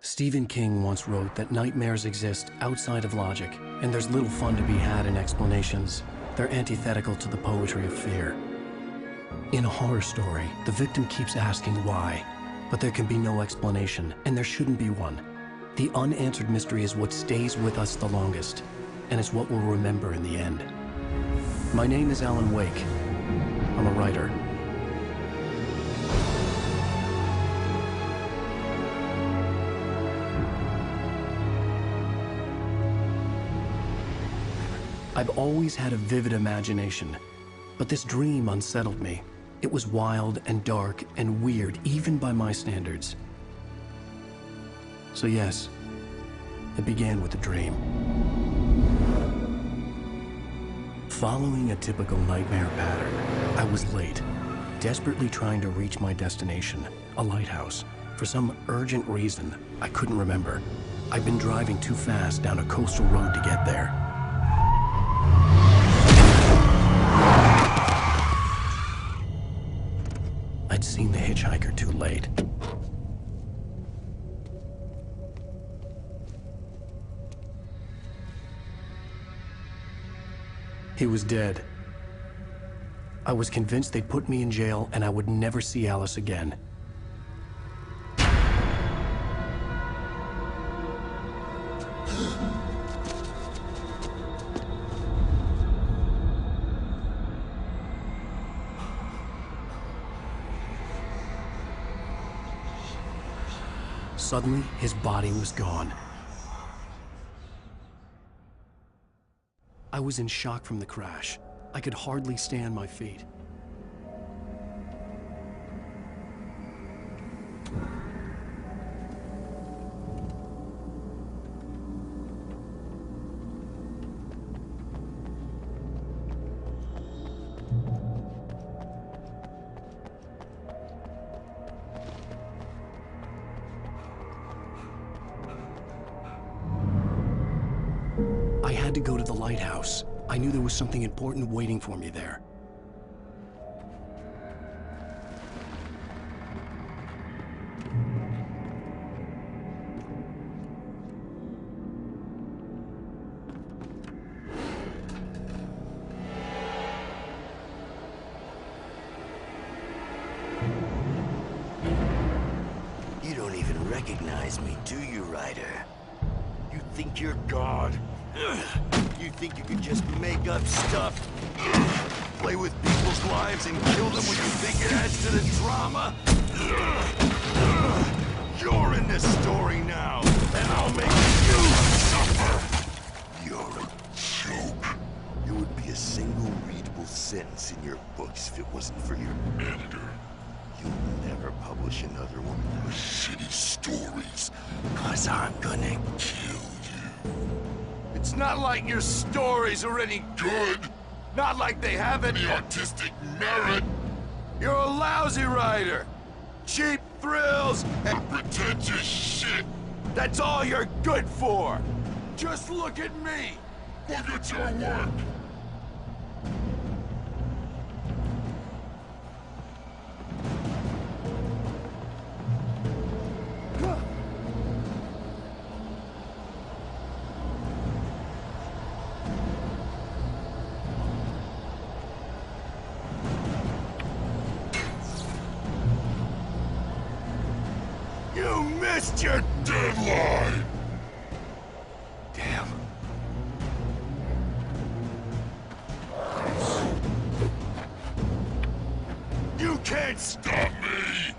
Stephen King once wrote that nightmares exist outside of logic, and there's little fun to be had in explanations. They're antithetical to the poetry of fear. In a horror story, the victim keeps asking why, but there can be no explanation, and there shouldn't be one. The unanswered mystery is what stays with us the longest, and it's what we'll remember in the end. My name is Alan Wake. I'm a writer. I've always had a vivid imagination, but this dream unsettled me. It was wild and dark and weird, even by my standards. So yes, it began with a dream. Following a typical nightmare pattern, I was late, desperately trying to reach my destination, a lighthouse. For some urgent reason, I couldn't remember. I'd been driving too fast down a coastal road to get there. I'd seen the hitchhiker too late. He was dead. I was convinced they'd put me in jail and I would never see Alice again. Suddenly, his body was gone. I was in shock from the crash. I could hardly stay on my feet. I had to go to the lighthouse. I knew there was something important waiting for me there. You don't even recognize me, do you, Ryder? You think you're God? You think you can just make up stuff? Play with people's lives and kill them when you think it adds to the drama? You're in this story now, and I'll make you suffer! You're a joke. It would be a single readable sentence in your books if it wasn't for your editor. You'll never publish another one of your shitty stories, 'cause I'm gonna kill you. It's not like your stories are any good. Not like they have any artistic merit. You're a lousy writer. Cheap thrills and pretentious shit. That's all you're good for. Just look at me. Look at your work. You missed your deadline! Damn. You can't stop me!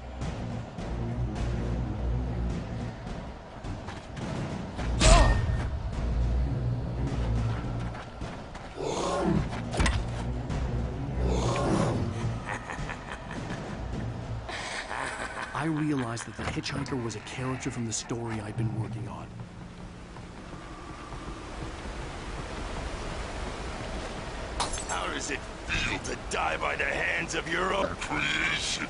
I realized that the hitchhiker was a character from the story I'd been working on. How does it feel to die by the hands of your own creation?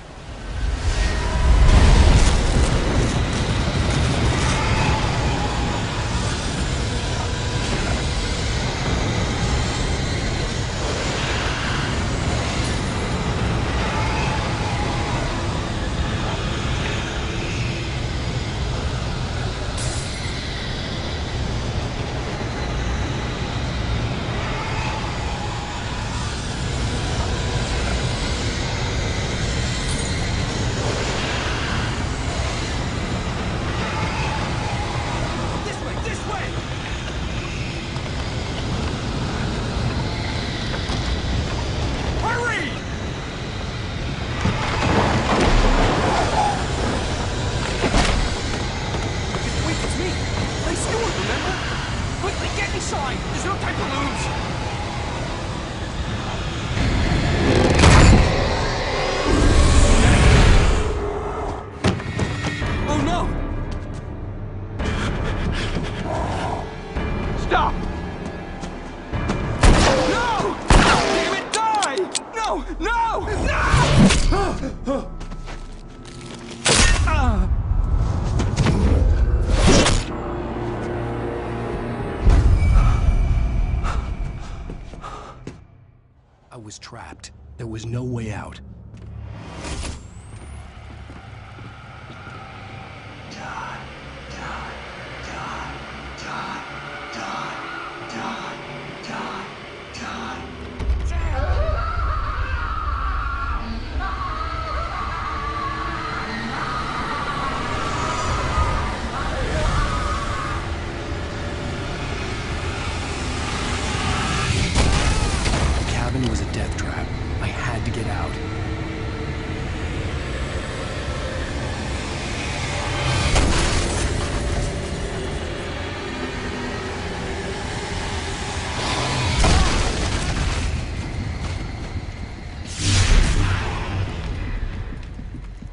trapped. There was no way out. The cabin was a death trap. I had to get out.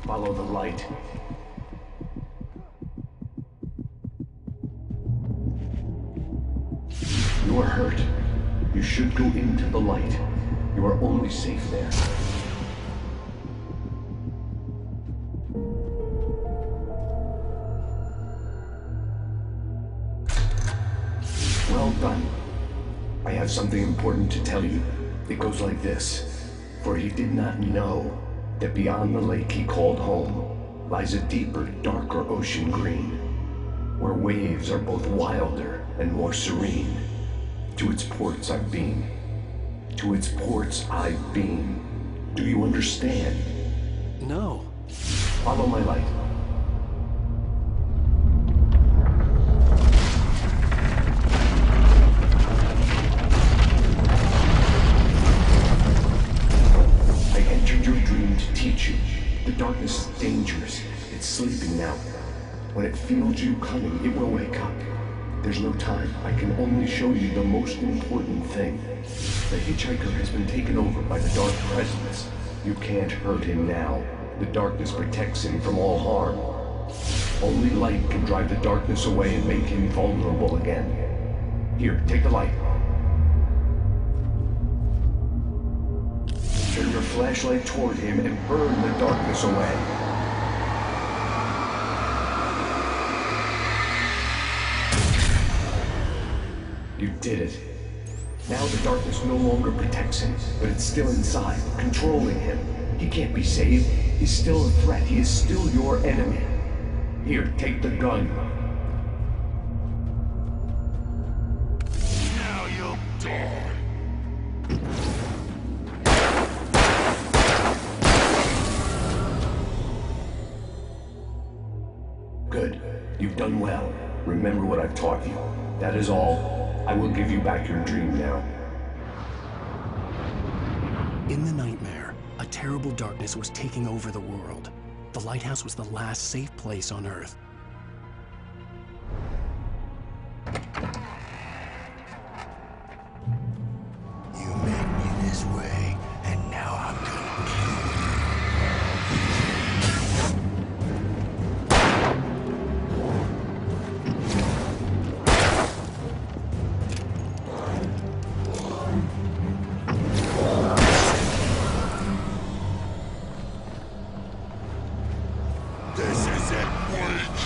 Follow the light. You are hurt. You should go into the light. You are only safe there. Well done. I have something important to tell you. It goes like this. For he did not know that beyond the lake he called home lies a deeper, darker ocean green, where waves are both wilder and more serene. To its ports I've been. To its ports I've been. Do you understand? No. Follow my light. I entered your dream to teach you. The darkness is dangerous. It's sleeping now. When it feels you coming, it will wake up. There's no time. I can only show you the most important thing. The hitchhiker has been taken over by the dark presence. You can't hurt him now. The darkness protects him from all harm. Only light can drive the darkness away and make him vulnerable again. Here, take the light. Turn your flashlight toward him and burn the darkness away. You did it. Now the darkness no longer protects him, but it's still inside, controlling him. He can't be saved. He's still a threat. He is still your enemy. Here, take the gun. Now you'll die. Good. You've done well. Remember what I've taught you. That is all. I will give you back your dream now. In the nightmare, a terrible darkness was taking over the world. The lighthouse was the last safe place on Earth. You made me this way, and now I'm gonna kill you. This is it, witch!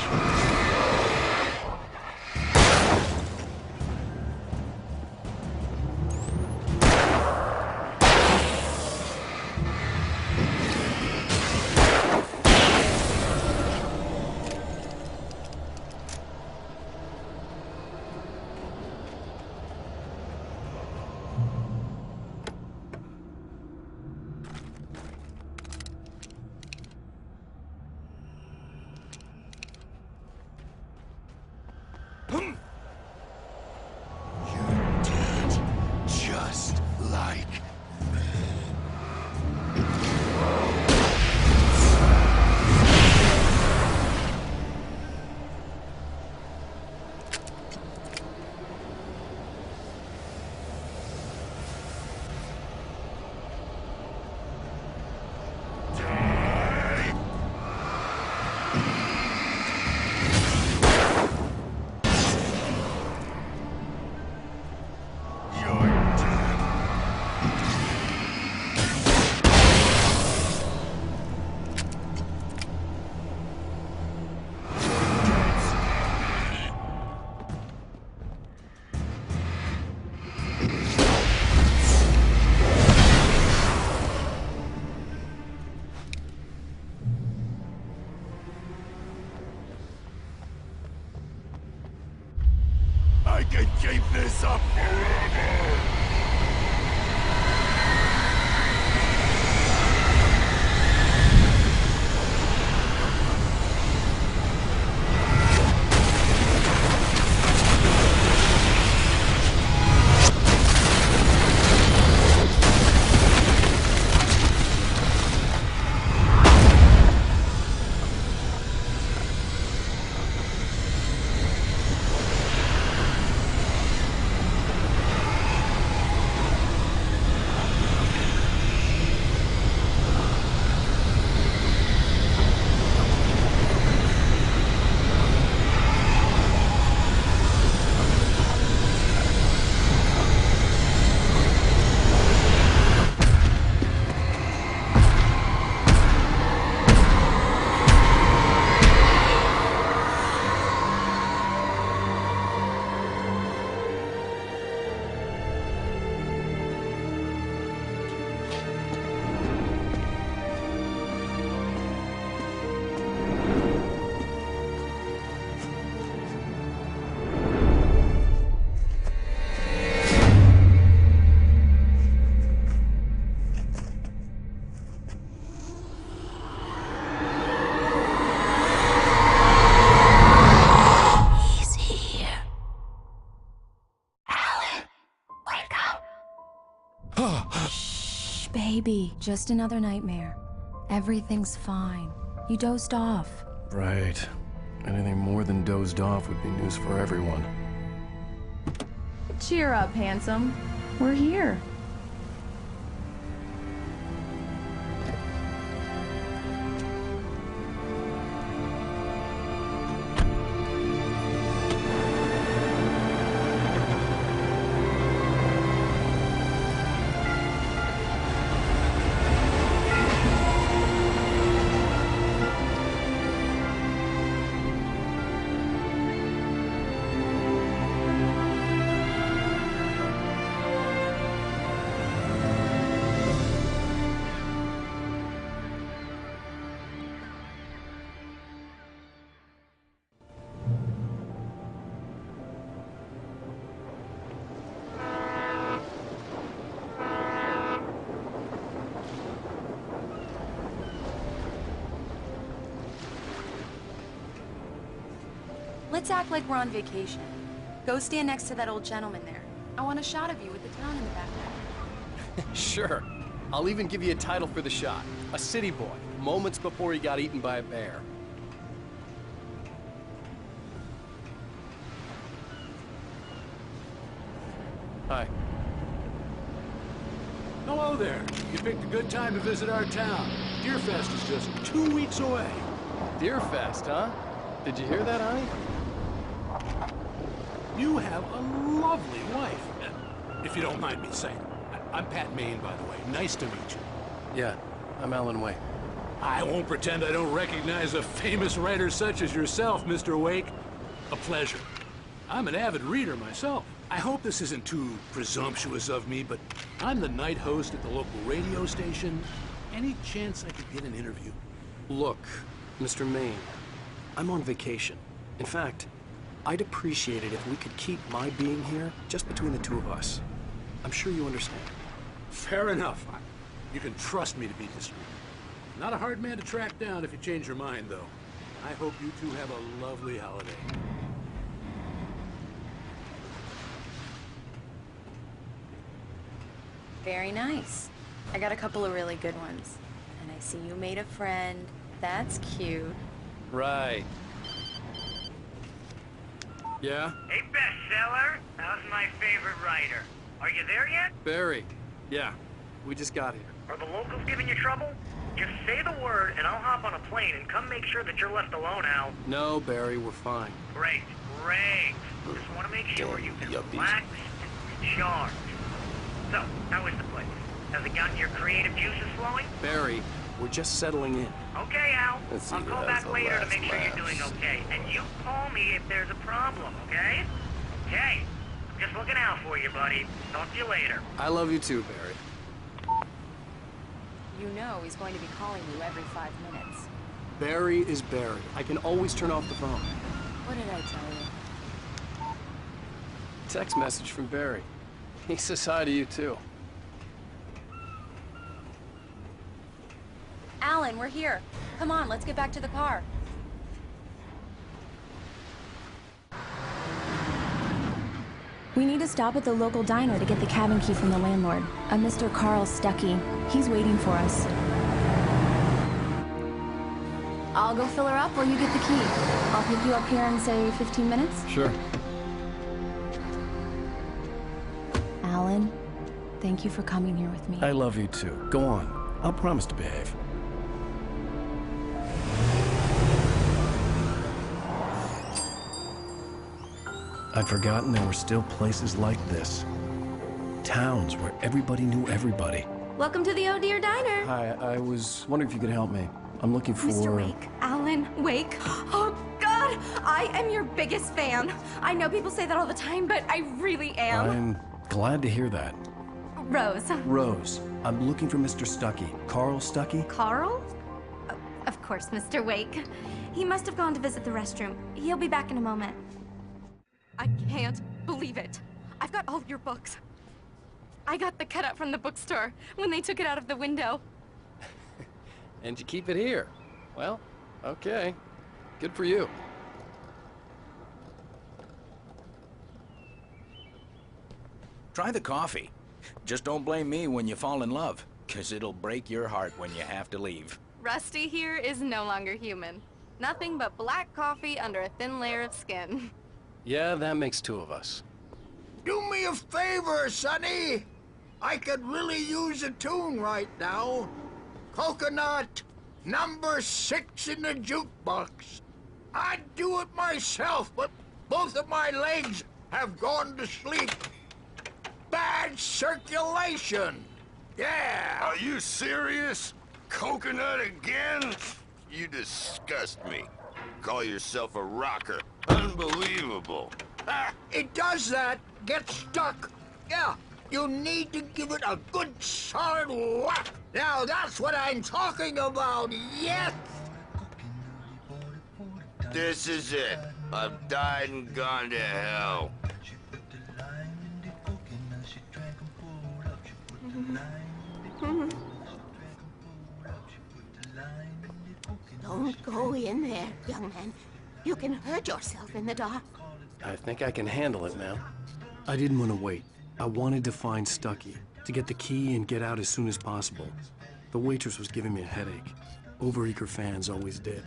can keep this up forever! Shh, baby. Just another nightmare. Everything's fine. You dozed off. Right. Anything more than dozed off would be news for everyone. Cheer up, handsome. We're here. Let's act like we're on vacation. Go stand next to that old gentleman there. I want a shot of you with the town in the background. Sure. I'll even give you a title for the shot. A city boy, moments before he got eaten by a bear. Hi. Hello there. You picked a good time to visit our town. Deerfest is just 2 weeks away. Deerfest, huh? Did you hear that, honey? You have a lovely wife, if you don't mind me saying. I'm Pat Maine, by the way. Nice to meet you. Yeah, I'm Alan Wake. I won't pretend I don't recognize a famous writer such as yourself, Mr. Wake. A pleasure. I'm an avid reader myself. I hope this isn't too presumptuous of me, but I'm the night host at the local radio station. Any chance I could get an interview? Look, Mr. Maine, I'm on vacation. In fact, I'd appreciate it if we could keep my being here just between the two of us. I'm sure you understand. Fair enough. You can trust me to be discreet. Not a hard man to track down if you change your mind, though. I hope you two have a lovely holiday. Very nice. I got a couple of really good ones. And I see you made a friend. That's cute. Right. Yeah? Hey, bestseller. How's my favorite writer? Are you there yet? Barry. Yeah, we just got here. Are the locals giving you trouble? Just say the word, and I'll hop on a plane and come make sure that you're left alone, Al. No, Barry, we're fine. Great, great. Just want to make sure you can relax and recharge. So, how is the place? Has it gotten your creative juices flowing? Barry, we're just settling in. Okay, Al. Let's see I'll who call has back the later to last make sure you're laughs. doing okay. And you call me if there's a problem, okay? Okay. I'm just looking out for you, buddy. Talk to you later. I love you too, Barry. You know he's going to be calling you every 5 minutes. Barry is Barry. I can always turn off the phone. What did I tell you? text message from Barry. He says hi to you, too. Alan, we're here. Come on, let's get back to the car. We need to stop at the local diner to get the cabin key from the landlord, a Mr. Carl Stuckey. He's waiting for us. I'll go fill her up while you get the key. I'll pick you up here in, say, 15 minutes? Sure. Alan, thank you for coming here with me. I love you, too. Go on. I'll promise to behave. I'd forgotten there were still places like this. Towns where everybody knew everybody. Welcome to the Oh Dear Diner. Hi, I was wondering if you could help me. I'm looking for... Mr. Wake. Alan Wake. Oh, God! I am your biggest fan. I know people say that all the time, but I really am. I'm glad to hear that. Rose. Rose, I'm looking for Mr. Stuckey. Carl Stuckey? Carl? Oh, of course, Mr. Wake. He must have gone to visit the restroom. He'll be back in a moment. I can't believe it. I've got all of your books. I got the cutout from the bookstore when they took it out of the window. And you keep it here. Well, okay. Good for you. Try the coffee. Just don't blame me when you fall in love, 'cause it'll break your heart when you have to leave. Rusty here is no longer human. Nothing but black coffee under a thin layer of skin. Yeah, that makes two of us. Do me a favor, Sonny. I could really use a tune right now. Coconut, number 6 in the jukebox. I'd do it myself, but both of my legs have gone to sleep. Bad circulation. Yeah. Are you serious? Coconut again? You disgust me. Call yourself a rocker. Unbelievable. It does that. Get stuck. Yeah, you need to give it a good solid whack. Now that's what I'm talking about, yes! This is it. I've died and gone to hell. Don't go in there, young man. You can hurt yourself in the dark. I think I can handle it, ma'am. I didn't want to wait. I wanted to find Stuckey, to get the key and get out as soon as possible. The waitress was giving me a headache. Overeager fans always did.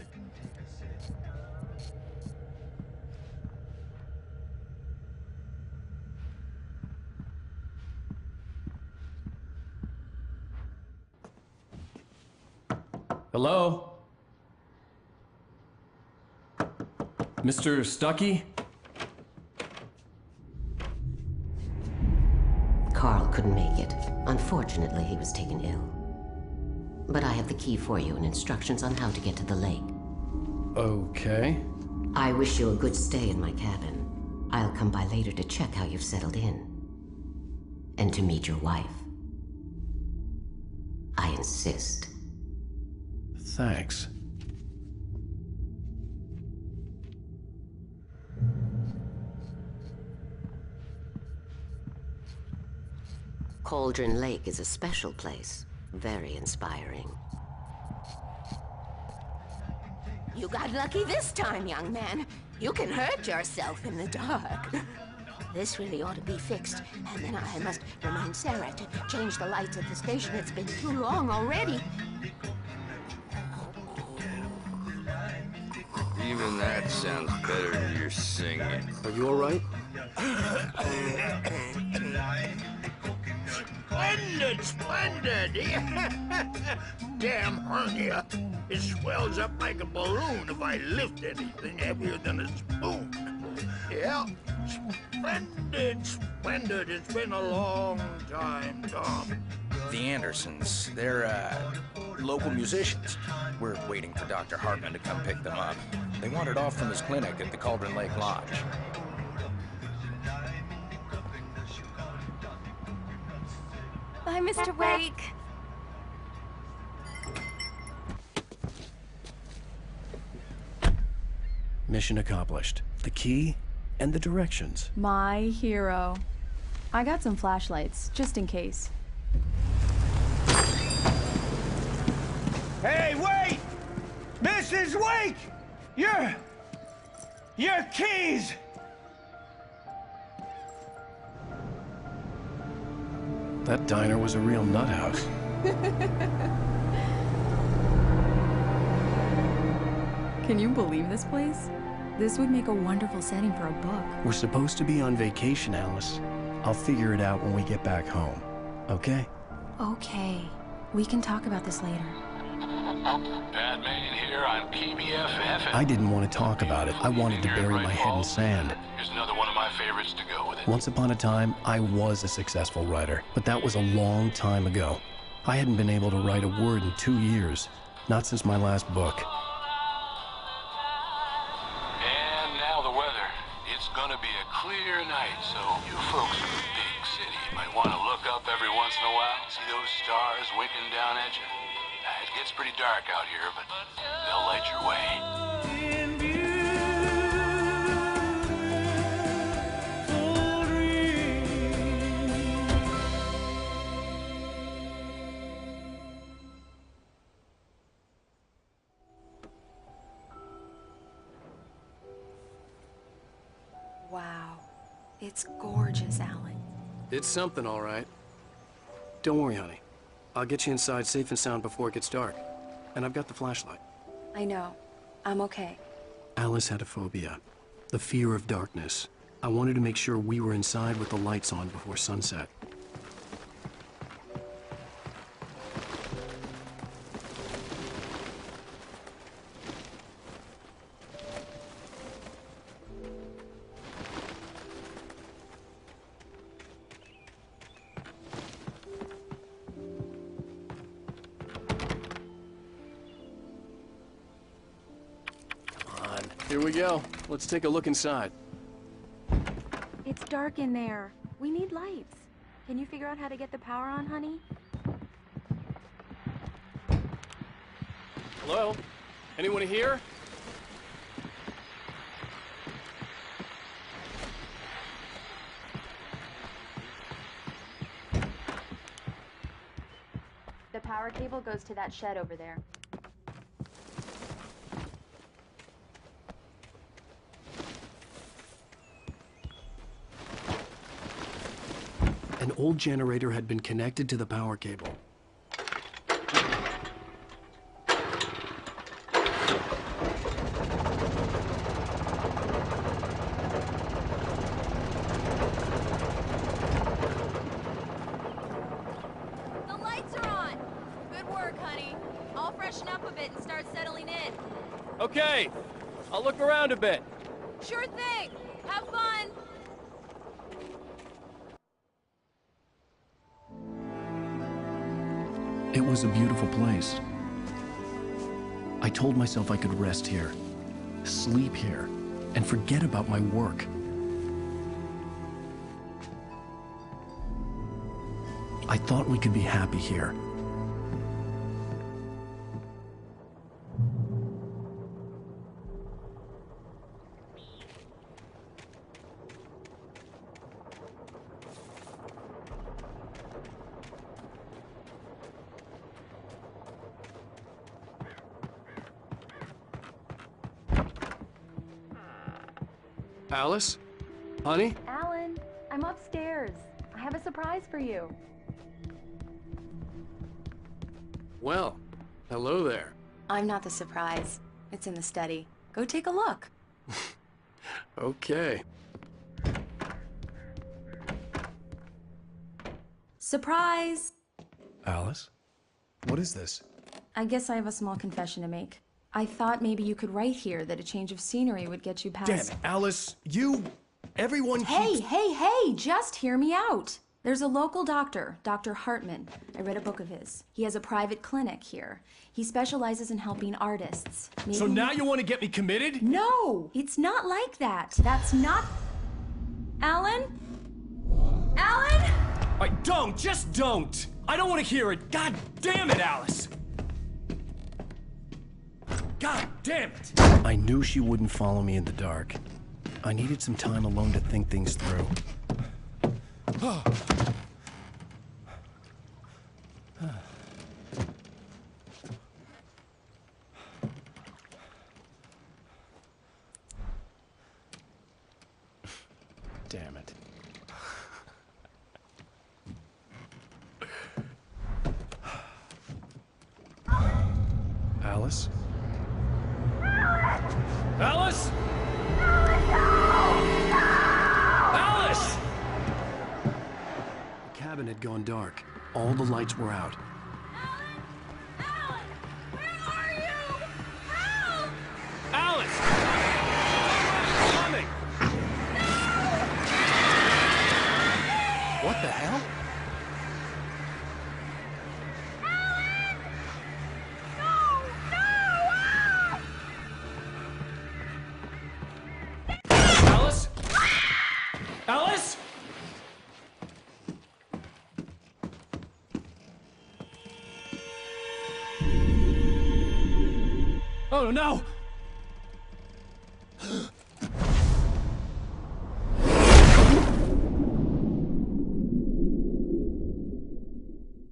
Hello? Mr. Stuckey? Carl couldn't make it. Unfortunately, he was taken ill. But I have the key for you and instructions on how to get to the lake. Okay. I wish you a good stay in my cabin. I'll come by later to check how you've settled in. And to meet your wife. I insist. Thanks. Cauldron Lake is a special place. Very inspiring. You got lucky this time, young man. You can hurt yourself in the dark. This really ought to be fixed. And then I must remind Sarah to change the lights at the station. It's been too long already. Even that sounds better than your singing. Are you all right? Splendid, splendid! Damn hernia. It swells up like a balloon if I lift anything heavier than a spoon. Yeah, splendid, splendid. It's been a long time, Tom. The Andersons, they're, local musicians. We're waiting for Dr. Hartman to come pick them up. They wandered off from his clinic at the Cauldron Lake Lodge. Bye, Mr. Wake. Mission accomplished. The key? and the directions. My hero. I got some flashlights, just in case. Hey, wait! Mrs. Wake! Your keys! That diner was a real nut house. Can you believe this place? This would make a wonderful setting for a book. We're supposed to be on vacation, Alice. I'll figure it out when we get back home, okay? Okay. We can talk about this later. Batman here on PBFF. I didn't want to talk about it. I wanted to bury my head in sand. Here's another one of my favorites to go with it. Once upon a time, I was a successful writer, but that was a long time ago. I hadn't been able to write a word in 2 years, not since my last book. And now the weather. It's gonna be a clear night, so you folks in the big city might want to look up every once in a while, see those stars winking down at you. It gets pretty dark out here, but they'll light your way. Wow. It's gorgeous, Alan. It's something, all right. Don't worry, honey. I'll get you inside safe and sound before it gets dark. And I've got the flashlight. I know. I'm okay. Alice had a phobia. The fear of darkness. I wanted to make sure we were inside with the lights on before sunset. Here we go. Let's take a look inside. It's dark in there. We need lights. Can you figure out how to get the power on, honey? Hello? Anyone here? The power cable goes to that shed over there. An old generator had been connected to the power cable. The lights are on! Good work, honey. I'll freshen up a bit and start settling in. Okay, I'll look around a bit. Sure thing! Have fun! It was a beautiful place. I told myself I could rest here, sleep here, and forget about my work. I thought we could be happy here. Alice? Honey? Alan, I'm upstairs. I have a surprise for you. Well, hello there. I'm not the surprise. It's in the study. Go take a look. Okay. Surprise! Alice? What is this? I guess I have a small confession to make. I thought maybe you could write here that a change of scenery would get you past... Damn it, Alice, everyone keeps... Hey, just hear me out. There's a local doctor, Dr. Hartman. I read a book of his. He has a private clinic here. He specializes in helping artists. Maybe... So now you want to get me committed? No, it's not like that. That's not... Alan? Alan? Just don't! I don't want to hear it. God damn it, Alice! God damn it! I knew she wouldn't follow me in the dark. I needed some time alone to think things through. Damn it. Alice? Alice? Alice! The cabin had gone dark. All the lights were out. Alice! Coming! What the hell? Alice? Alice? Oh no!